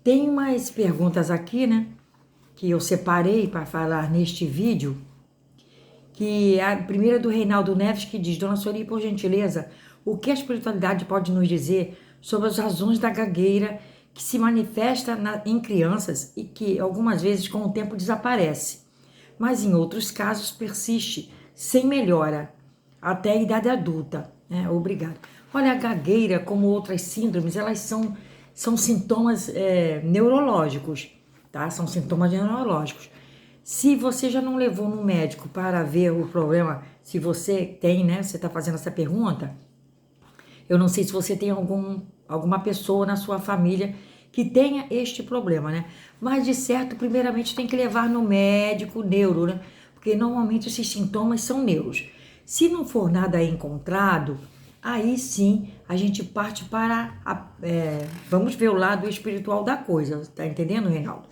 Tem umas perguntas aqui, né, que eu separei para falar neste vídeo, que a primeira é do Reinaldo Neves, que diz: Dona Sori, por gentileza, o que a espiritualidade pode nos dizer sobre as razões da gagueira que se manifesta em crianças e que algumas vezes com o tempo desaparece, mas em outros casos persiste sem melhora até a idade adulta, né? Obrigada. Olha, a gagueira, como outras síndromes, elas são sintomas neurológicos, tá? São sintomas neurológicos. Se você já não levou no médico para ver o problema, se você tem, né? Você está fazendo essa pergunta, eu não sei se você tem alguma pessoa na sua família que tenha este problema, né? Mas de certo, primeiramente tem que levar no médico neuro, né? Porque normalmente esses sintomas são neuros. Se não for nada encontrado, aí sim a gente parte para vamos ver o lado espiritual da coisa, tá entendendo, Reinaldo?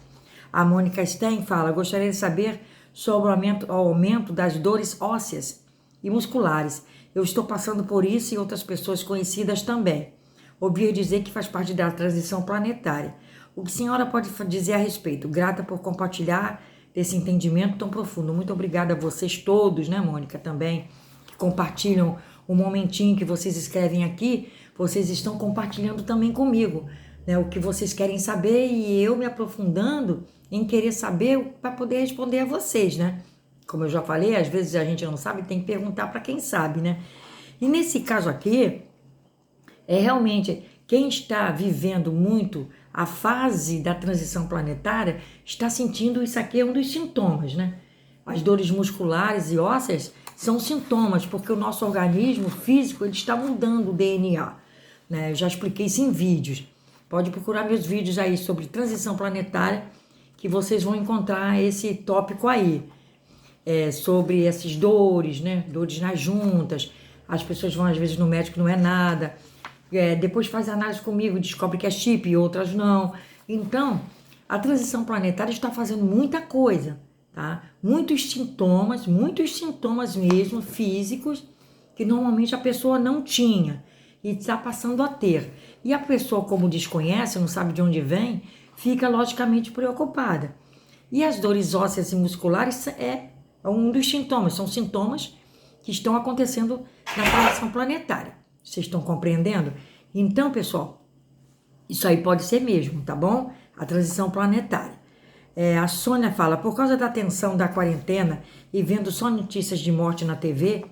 A Mônica Stein fala: gostaria de saber sobre o aumento das dores ósseas e musculares. Eu estou passando por isso e outras pessoas conhecidas também. Ouvi dizer que faz parte da transição planetária. O que a senhora pode dizer a respeito? Grata por compartilhar esse entendimento tão profundo. Muito obrigada a vocês todos, né, Mônica, também, que compartilham o momentinho que vocês escrevem aqui. Vocês estão compartilhando também comigo, né, o que vocês querem saber e eu me aprofundando em querer saber para poder responder a vocês, né? Como eu já falei, às vezes a gente não sabe, tem que perguntar para quem sabe, né? E nesse caso aqui, realmente quem está vivendo muito a fase da transição planetária está sentindo isso aqui, é um dos sintomas, né? As dores musculares e ósseas são sintomas, porque o nosso organismo físico ele está mudando o DNA, né? Eu já expliquei isso em vídeos. Pode procurar meus vídeos aí sobre transição planetária, que vocês vão encontrar esse tópico aí. Sobre essas dores, né? Dores nas juntas. As pessoas vão às vezes no médico, não é nada. Depois faz análise comigo, descobre que é chip e outras não. Então, a transição planetária está fazendo muita coisa, tá? Muitos sintomas mesmo, físicos, que normalmente a pessoa não tinha e está passando a ter. E a pessoa, como desconhece, não sabe de onde vem, fica logicamente preocupada. E as dores ósseas e musculares é um dos sintomas, são sintomas que estão acontecendo na transição planetária. Vocês estão compreendendo? Então, pessoal, isso aí pode ser mesmo, tá bom? A transição planetária. A Sônia fala: por causa da tensão da quarentena e vendo só notícias de morte na TV,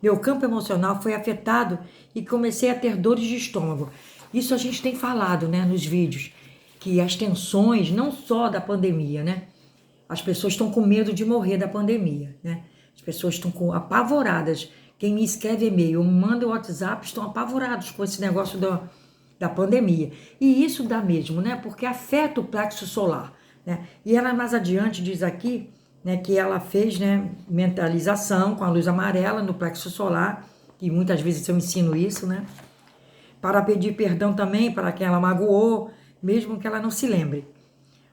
meu campo emocional foi afetado e comecei a ter dores de estômago. Isso a gente tem falado, né, nos vídeos, que as tensões, não só da pandemia, né? As pessoas estão com medo de morrer da pandemia, né? As pessoas estão apavoradas. Quem me escreve e-mail, me manda o WhatsApp, estão apavorados com esse negócio da pandemia. E isso dá mesmo, né? Porque afeta o plexo solar, né? E ela mais adiante diz aqui, né, que ela fez, né, mentalização com a luz amarela no plexo solar, e muitas vezes eu ensino isso, né? Para pedir perdão também para quem ela magoou, mesmo que ela não se lembre.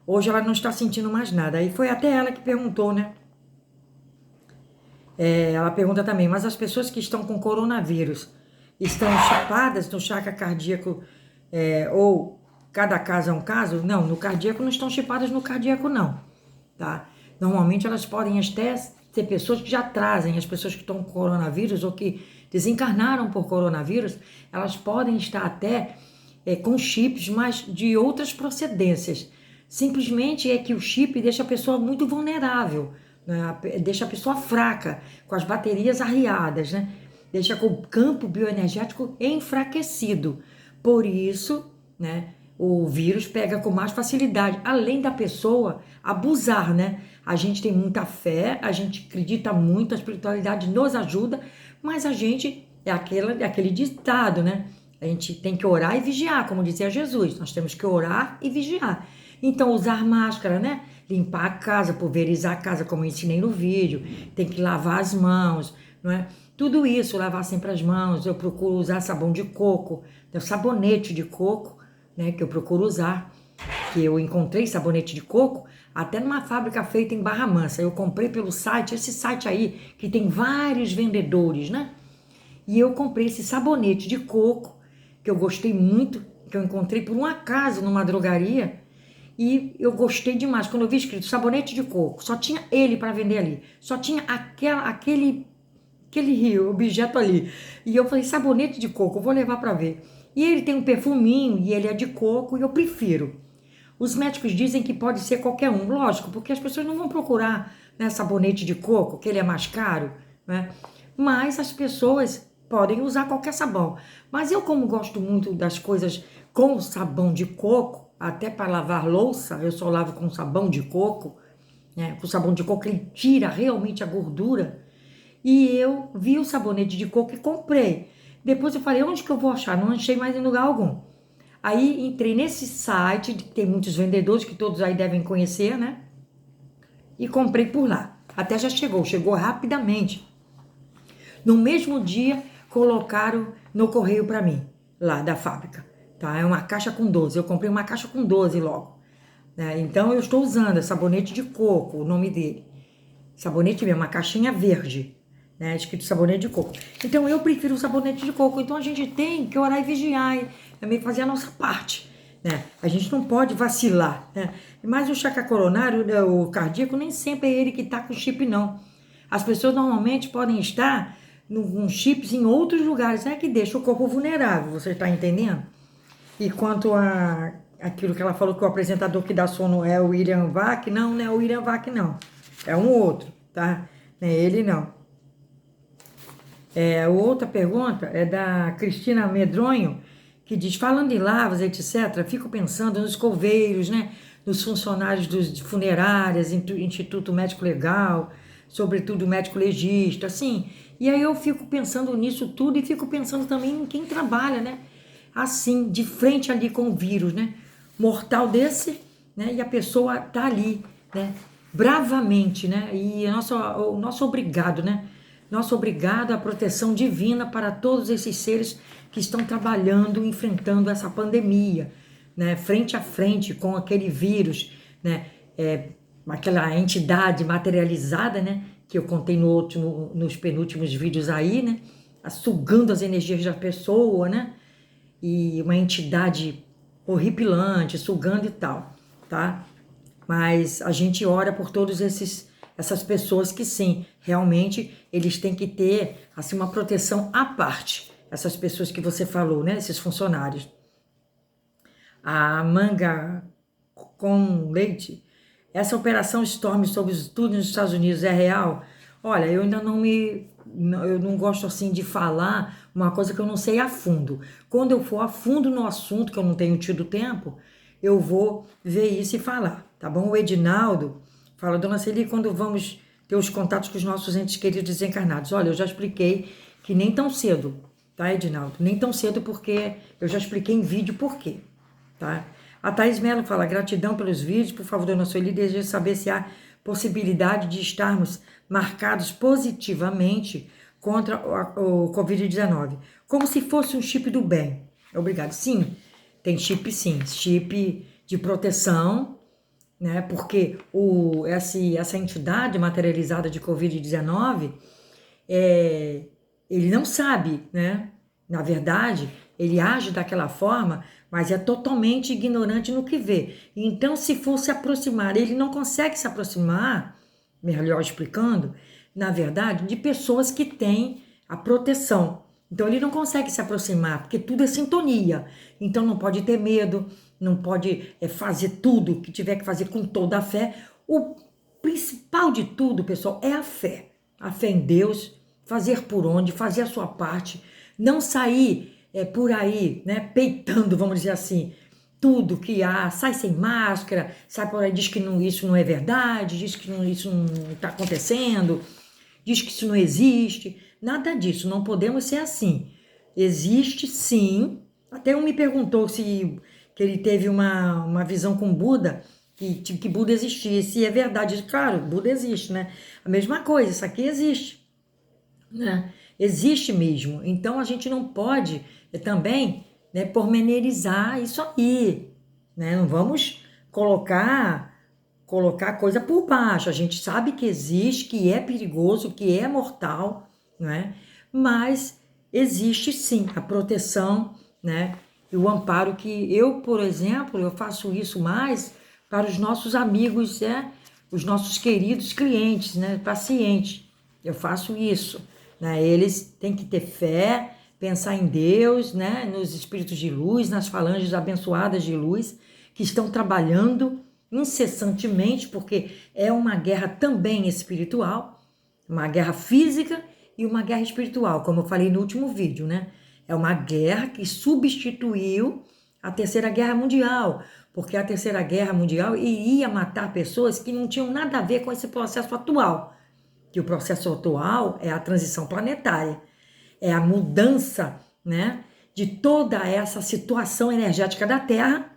Hoje ela não está sentindo mais nada. Aí foi até ela que perguntou, né? Ela pergunta também: mas as pessoas que estão com coronavírus estão chipadas no chakra cardíaco ou cada caso é um caso? Não, no cardíaco não estão chipadas no cardíaco não, tá? Normalmente elas podem até ser pessoas que já trazem, as pessoas que estão com coronavírus ou que desencarnaram por coronavírus, elas podem estar até com chips, mas de outras procedências. Simplesmente é que o chip deixa a pessoa muito vulnerável, né? Deixa a pessoa fraca, com as baterias arriadas, né? Deixa com o campo bioenergético enfraquecido. Por isso, né, o vírus pega com mais facilidade, além da pessoa abusar, né? A gente tem muita fé, a gente acredita muito, a espiritualidade nos ajuda, mas a gente é aquele ditado, né? A gente tem que orar e vigiar, como dizia Jesus. Nós temos que orar e vigiar. Então, usar máscara, né? Limpar a casa, pulverizar a casa, como eu ensinei no vídeo. Tem que lavar as mãos, não é? Tudo isso, lavar sempre as mãos. Eu procuro usar sabão de coco, sabonete de coco, né? Que eu procuro usar. Que eu encontrei sabonete de coco até numa fábrica feita em Barra Mansa. Eu comprei pelo site, esse site aí, que tem vários vendedores, né? E eu comprei esse sabonete de coco, que eu gostei muito, que eu encontrei por um acaso numa drogaria. E eu gostei demais. Quando eu vi escrito sabonete de coco, só tinha ele para vender ali. Só tinha aquele objeto ali. E eu falei, sabonete de coco, eu vou levar para ver. E ele tem um perfuminho e ele é de coco e eu prefiro. Os médicos dizem que pode ser qualquer um, lógico, porque as pessoas não vão procurar, né, sabonete de coco, que ele é mais caro, né? Mas as pessoas podem usar qualquer sabão. Mas eu, como gosto muito das coisas com sabão de coco, até para lavar louça, eu só lavo com sabão de coco, né? Com sabão de coco ele tira realmente a gordura. E eu vi o sabonete de coco e comprei. Depois eu falei, onde que eu vou achar? Não achei mais em lugar algum. Aí entrei nesse site, que tem muitos vendedores que todos aí devem conhecer, né? E comprei por lá. Até já chegou rapidamente. No mesmo dia, colocaram no correio para mim, lá da fábrica. Tá? É uma caixa com 12. Eu comprei uma caixa com 12 logo. Né? Então eu estou usando sabonete de coco, o nome dele. Sabonete mesmo, uma caixinha verde, né? Escrito sabonete de coco. Então eu prefiro o sabonete de coco. Então a gente tem que orar e vigiar e também fazer a nossa parte, né? A gente não pode vacilar, né? Mas o chakra coronário, o cardíaco, nem sempre é ele que está com chip, não. As pessoas normalmente podem estar com chips em outros lugares, é que deixa o corpo vulnerável, você está entendendo? E quanto a aquilo que ela falou que o apresentador que dá sono é o William Vac, não é o William Vac, não. É um outro, tá? Não é ele, não. Outra pergunta é da Cristina Medronho, que diz, falando em lavas, etc., fico pensando nos coveiros, né? Nos funcionários de funerárias, Instituto Médico Legal, sobretudo médico legista, assim. E aí eu fico pensando nisso tudo e fico pensando também em quem trabalha, né? Assim, de frente ali com o vírus, né? Mortal desse, né? E a pessoa tá ali, né? Bravamente, né? E o nosso obrigado, né? Nosso obrigado à proteção divina para todos esses seres que estão trabalhando, enfrentando essa pandemia, né? Frente a frente com aquele vírus, né? Aquela entidade materializada, né? Que eu contei nos penúltimos vídeos aí, né? Sugando as energias da pessoa, né? E uma entidade horripilante, sugando e tal, tá? Mas a gente ora por todos essas pessoas que sim, realmente eles têm que ter assim uma proteção à parte. Essas pessoas que você falou, né? Esses funcionários. A manga com leite. Essa operação Storm sobre tudo nos Estados Unidos é real? Olha, eu ainda eu não gosto assim de falar uma coisa que eu não sei a fundo. Quando eu for a fundo no assunto, que eu não tenho tido tempo, eu vou ver isso e falar, tá bom? O Edinaldo fala, dona Celi, quando vamos ter os contatos com os nossos entes queridos desencarnados? Olha, eu já expliquei que nem tão cedo, tá, Edinaldo? Nem tão cedo porque eu já expliquei em vídeo por quê, tá? A Thaís Mello fala, gratidão pelos vídeos, por favor, dona Sueli, desejo saber se há possibilidade de estarmos marcados positivamente contra o Covid-19, como se fosse um chip do bem. Obrigado. Sim, tem chip sim, chip de proteção, né? Porque essa entidade materializada de Covid-19, ele não sabe, né? Na verdade, ele age daquela forma, mas é totalmente ignorante no que vê. Então, se for se aproximar, ele não consegue se aproximar, melhor explicando, na verdade, de pessoas que têm a proteção. Então, ele não consegue se aproximar, porque tudo é sintonia. Então, não pode ter medo, não pode fazer tudo que tiver que fazer com toda a fé. O principal de tudo, pessoal, é a fé. A fé em Deus, fazer por onde, fazer a sua parte, não sair por aí, né, peitando, vamos dizer assim, tudo que há, sai sem máscara, sai por aí, diz que isso não é verdade, diz que isso não está acontecendo, diz que isso não existe, nada disso, não podemos ser assim. Existe sim, até um me perguntou se que ele teve uma visão com Buda, que Buda existia, se é verdade, claro, Buda existe, né? A mesma coisa, isso aqui existe, né? Existe mesmo. Então a gente não pode também, né, pormenorizar isso aí, né? Não vamos colocar coisa por baixo. A gente sabe que existe, que é perigoso, que é mortal, né? Mas existe sim a proteção, né? E o amparo que eu, por exemplo, eu faço isso mais para os nossos amigos, os nossos queridos clientes, né, pacientes. Eu faço isso, né? Eles têm que ter fé, pensar em Deus, né, nos espíritos de luz, nas falanges abençoadas de luz, que estão trabalhando incessantemente, porque é uma guerra também espiritual, uma guerra física e uma guerra espiritual, como eu falei no último vídeo, né? É uma guerra que substituiu a Terceira Guerra Mundial, porque a Terceira Guerra Mundial iria matar pessoas que não tinham nada a ver com esse processo atual, que o processo atual é a transição planetária, é a mudança, né, de toda essa situação energética da Terra,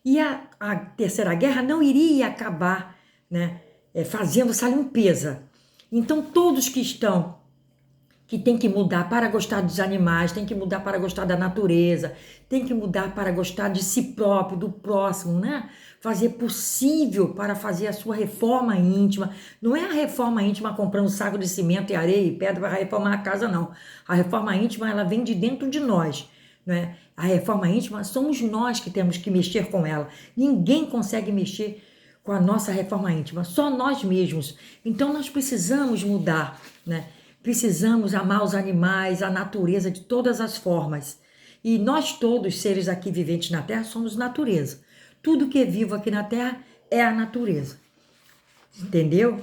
e a Terceira Guerra não iria acabar, né, fazendo essa limpeza. Então todos que tem que mudar para gostar dos animais, tem que mudar para gostar da natureza, tem que mudar para gostar de si próprio, do próximo, né? Fazer possível para fazer a sua reforma íntima. Não é a reforma íntima comprando um saco de cimento e areia e pedra para reformar a casa, não. A reforma íntima, ela vem de dentro de nós, né? A reforma íntima somos nós que temos que mexer com ela. Ninguém consegue mexer com a nossa reforma íntima, só nós mesmos. Então nós precisamos mudar, né? Precisamos amar os animais, a natureza de todas as formas. E nós todos, seres aqui viventes na Terra, somos natureza. Tudo que é vivo aqui na Terra é a natureza. Entendeu?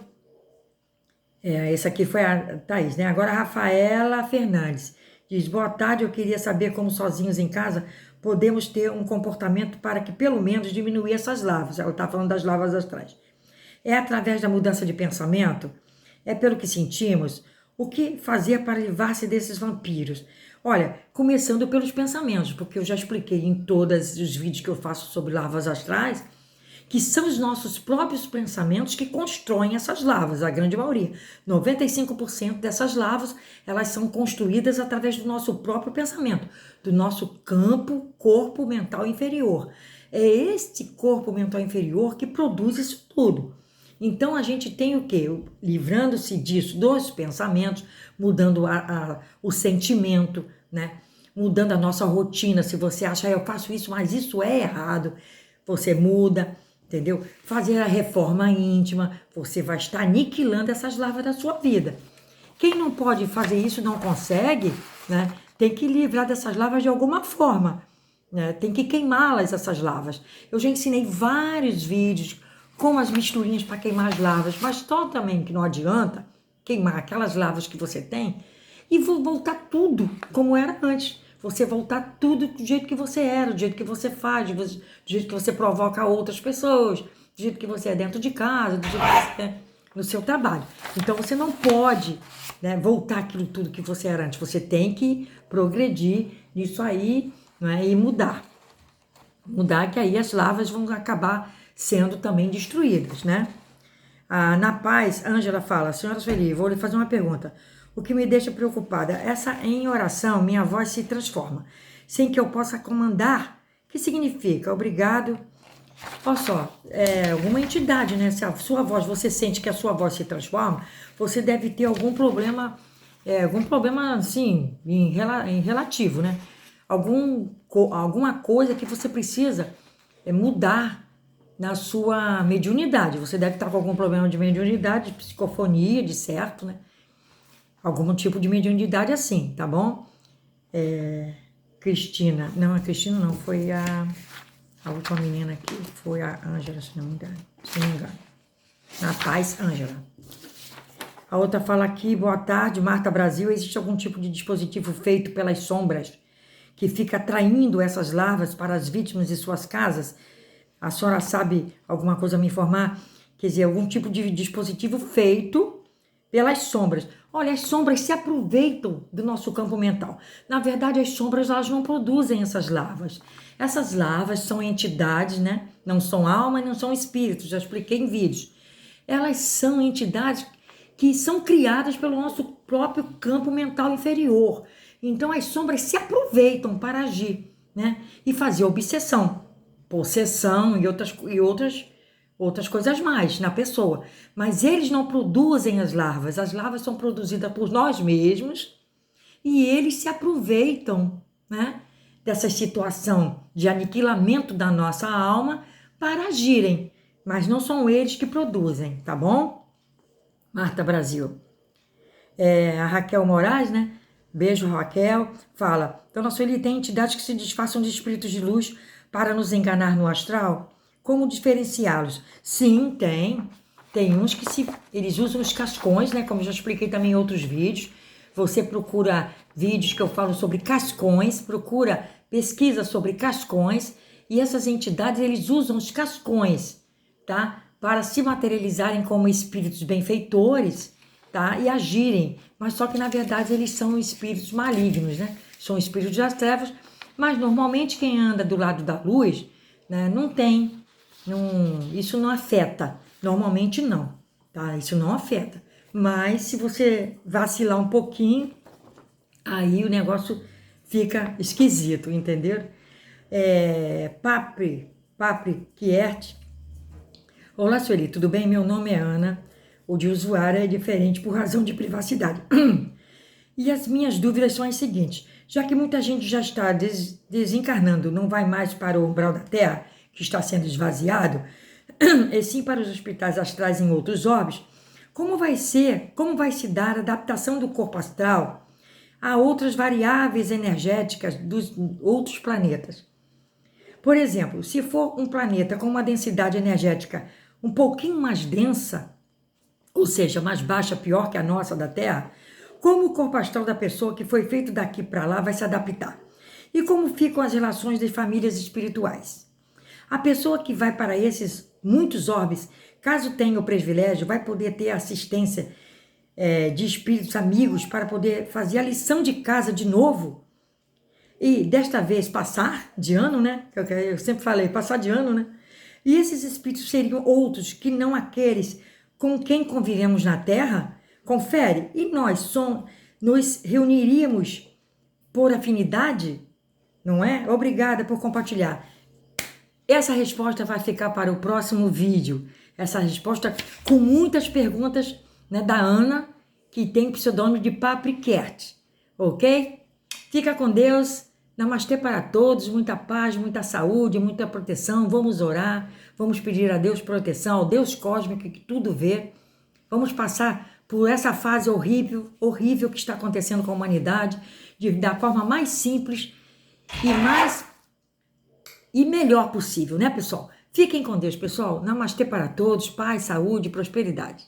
Essa aqui foi a Thaís, né? Agora a Rafaela Fernandes diz: boa tarde, eu queria saber como sozinhos em casa podemos ter um comportamento para que pelo menos diminuir essas lavas. Ela está falando das lavas astrais. É através da mudança de pensamento? É pelo que sentimos? O que fazer para livrar-se desses vampiros? Olha, começando pelos pensamentos, porque eu já expliquei em todos os vídeos que eu faço sobre lavas astrais, que são os nossos próprios pensamentos que constroem essas lavas, a grande maioria. 95% dessas lavas, elas são construídas através do nosso próprio pensamento, do nosso corpo mental inferior. É este corpo mental inferior que produz isso tudo. Então, a gente tem o quê? Livrando-se disso, dos pensamentos, mudando o sentimento, né? Mudando a nossa rotina. Se você acha, eu faço isso, mas isso é errado, você muda, entendeu? Fazer a reforma íntima, você vai estar aniquilando essas lavas da sua vida. Quem não pode fazer isso, não consegue, né? Tem que livrar dessas lavas de alguma forma, né? Tem que queimá-las, essas lavas. Eu já ensinei vários vídeos com as misturinhas para queimar as lavas, mas também que não adianta queimar aquelas lavas que você tem e voltar tudo como era antes. Você voltar tudo do jeito que você era, do jeito que você faz, do jeito que você provoca outras pessoas, do jeito que você é dentro de casa, do jeito que você é no seu trabalho. Então você não pode, né, voltar aquilo tudo que você era antes. Você tem que progredir nisso aí, né, e mudar. Mudar, que aí as lavas vão acabar sendo também destruídas, né? Na Paz, Ângela fala: senhora Sueli, vou lhe fazer uma pergunta. O que me deixa preocupada, em oração, minha voz se transforma, sem que eu possa comandar. O que significa? Obrigado. Olha só, alguma entidade, né? Se a sua voz, você sente que a sua voz se transforma, você deve ter algum problema assim, em relativo, né? Alguma coisa que você precisa mudar na sua mediunidade. Você deve estar com algum problema de mediunidade, de psicofonia, de certo, né? Algum tipo de mediunidade assim, tá bom? Cristina, não, a Cristina não, foi a última menina aqui, foi a Ângela, se não me engano. Na Paz, Ângela. A outra fala aqui: boa tarde, Marta Brasil, existe algum tipo de dispositivo feito pelas sombras que fica atraindo essas larvas para as vítimas de suas casas? A senhora sabe alguma coisa a me informar? Quer dizer, algum tipo de dispositivo feito pelas sombras. Olha, as sombras se aproveitam do nosso campo mental. Na verdade, as sombras, elas não produzem essas larvas. Essas larvas são entidades, né? Não são alma e não são espíritos, já expliquei em vídeos. Elas são entidades que são criadas pelo nosso próprio campo mental inferior. Então, as sombras se aproveitam para agir, né? E fazer obsessão, possessão e outras coisas mais na pessoa. Mas eles não produzem as larvas são produzidas por nós mesmos e eles se aproveitam, né, dessa situação de aniquilamento da nossa alma para agirem, mas não são eles que produzem, tá bom? Marta Brasil. A Raquel Moraes, né? Beijo, Raquel. Fala, Dona Sueli, tem entidades que se disfarçam de espíritos de luz para nos enganar no astral? Como diferenciá-los? Sim, tem. Tem uns que eles usam os cascões, né? Como eu já expliquei também em outros vídeos. Você procura vídeos que eu falo sobre cascões, pesquisa sobre cascões, e essas entidades, eles usam os cascões, tá? Para se materializarem como espíritos benfeitores, tá? E agirem, mas só que na verdade eles são espíritos malignos, né? São espíritos das trevas, mas normalmente quem anda do lado da luz, né, isso não afeta, normalmente não, tá? Isso não afeta, mas se você vacilar um pouquinho, aí o negócio fica esquisito, entendeu? Papri Kiert. Olá, Sueli, tudo bem? Meu nome é Ana. O de usuário é diferente por razão de privacidade. E as minhas dúvidas são as seguintes. Já que muita gente já está desencarnando, não vai mais para o umbral da Terra, que está sendo esvaziado, e sim para os hospitais astrais em outros orbes, como vai se dar a adaptação do corpo astral a outras variáveis energéticas dos outros planetas? Por exemplo, se for um planeta com uma densidade energética um pouquinho mais densa, ou seja, mais baixa, pior que a nossa da Terra, como o corpo astral da pessoa que foi feito daqui para lá vai se adaptar? E como ficam as relações das famílias espirituais? A pessoa que vai para esses muitos orbes, caso tenha o privilégio, vai poder ter assistência de espíritos amigos para poder fazer a lição de casa de novo? E desta vez passar de ano, né? Eu sempre falei, passar de ano, né? E esses espíritos seriam outros que não aqueles com quem convivemos na Terra? Confere, e nós nos reuniríamos por afinidade? Não é? Obrigada por compartilhar. Essa resposta vai ficar para o próximo vídeo. Essa resposta com muitas perguntas, né, da Ana, que tem o pseudônimo de Papriquert. Ok? Fica com Deus. Namastê para todos. Muita paz, muita saúde, muita proteção. Vamos orar. Vamos pedir a Deus proteção, ao Deus cósmico que tudo vê. Vamos passar por essa fase horrível que está acontecendo com a humanidade, da forma mais simples e melhor possível, né, pessoal? Fiquem com Deus, pessoal. Namastê para todos, paz, saúde, prosperidade.